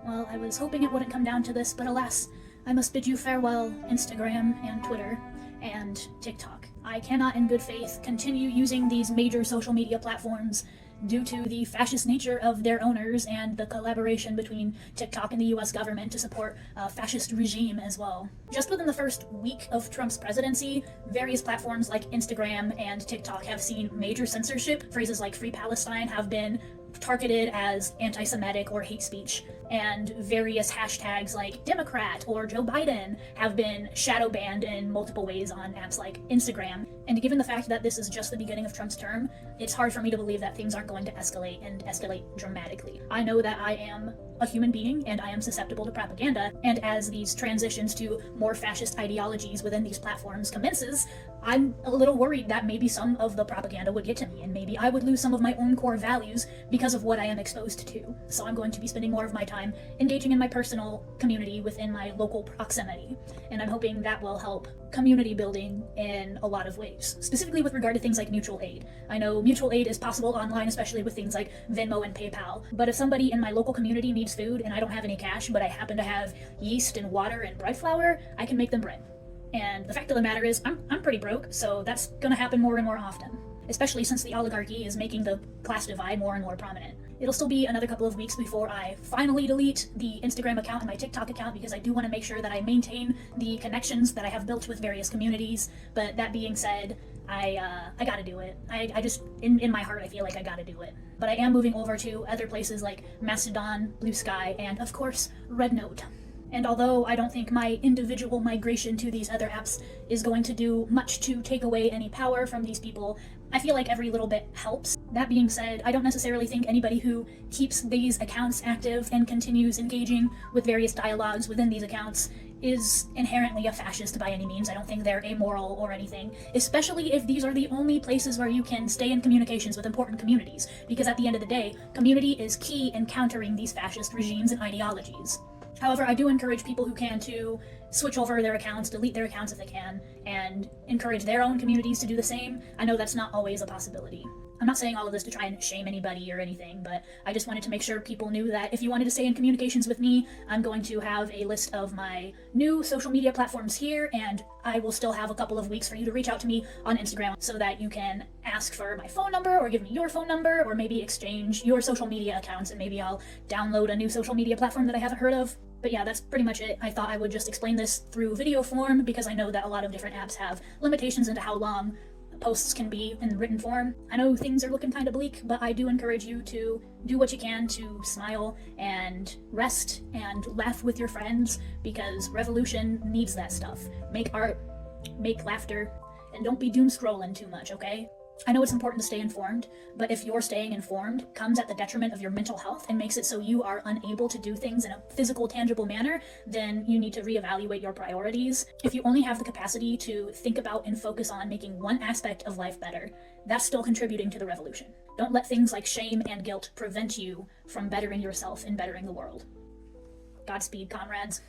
Well, I was hoping it wouldn't come down to this, but alas, I must bid you farewell, Instagram and Twitter and TikTok. I cannot in good faith continue using these major social media platforms due to the fascist nature of their owners and the collaboration between TikTok and the US government to support a fascist regime as well. Just within the first week of Trump's presidency, various platforms like Instagram and TikTok have seen major censorship. Phrases like Free Palestine have been targeted as anti-Semitic or hate speech, and various hashtags like Democrat or Joe Biden have been shadow banned in multiple ways on apps like Instagram. And given the fact that this is just the beginning of Trump's term, it's hard for me to believe that things aren't going to escalate and escalate dramatically. I know that I am a human being and I am susceptible to propaganda, and as these transitions to more fascist ideologies within these platforms commences, I'm a little worried that maybe some of the propaganda would get to me and maybe I would lose some of my own core values because of what I am exposed to. So I'm going to be spending more of my time engaging in my personal community within my local proximity, and I'm hoping that will help community building in a lot of ways, specifically with regard to things like mutual aid. I know mutual aid is possible online, especially with things like Venmo and PayPal, but if somebody in my local community needs food and I don't have any cash, but I happen to have yeast and water and bread flour, I can make them bread. And the fact of the matter is, I'm pretty broke, so that's gonna happen more and more often, especially since the oligarchy is making the class divide more and more prominent. It'll still be another couple of weeks before I finally delete the Instagram account and my TikTok account because I do want to make sure that I maintain the connections that I have built with various communities. But that being said, I gotta do it. I just, in my heart, I feel like I gotta do it. But I am moving over to other places like Mastodon, Blue Sky, and of course, Rednote. And although I don't think my individual migration to these other apps is going to do much to take away any power from these people, I feel like every little bit helps. That being said, I don't necessarily think anybody who keeps these accounts active and continues engaging with various dialogues within these accounts is inherently a fascist by any means. I don't think they're amoral or anything, especially if these are the only places where you can stay in communications with important communities, because at the end of the day, community is key in countering these fascist regimes and ideologies. However, I do encourage people who can to switch over their accounts, delete their accounts if they can, and encourage their own communities to do the same. I know that's not always a possibility. I'm not saying all of this to try and shame anybody or anything, but I just wanted to make sure people knew that if you wanted to stay in communications with me, I'm going to have a list of my new social media platforms here, and I will still have a couple of weeks for you to reach out to me on Instagram so that you can ask for my phone number or give me your phone number or maybe exchange your social media accounts, and maybe I'll download a new social media platform that I haven't heard of. But yeah, that's pretty much it. I thought I would just explain this through video form because I know that a lot of different apps have limitations into how long posts can be in written form. I know things are looking kind of bleak, but I do encourage you to do what you can to smile and rest and laugh with your friends, because revolution needs that stuff. Make art, make laughter, and don't be doom scrolling too much, okay? I know it's important to stay informed, but if your staying informed comes at the detriment of your mental health and makes it so you are unable to do things in a physical, tangible manner, then you need to reevaluate your priorities. If you only have the capacity to think about and focus on making one aspect of life better, that's still contributing to the revolution. Don't let things like shame and guilt prevent you from bettering yourself and bettering the world. Godspeed, comrades.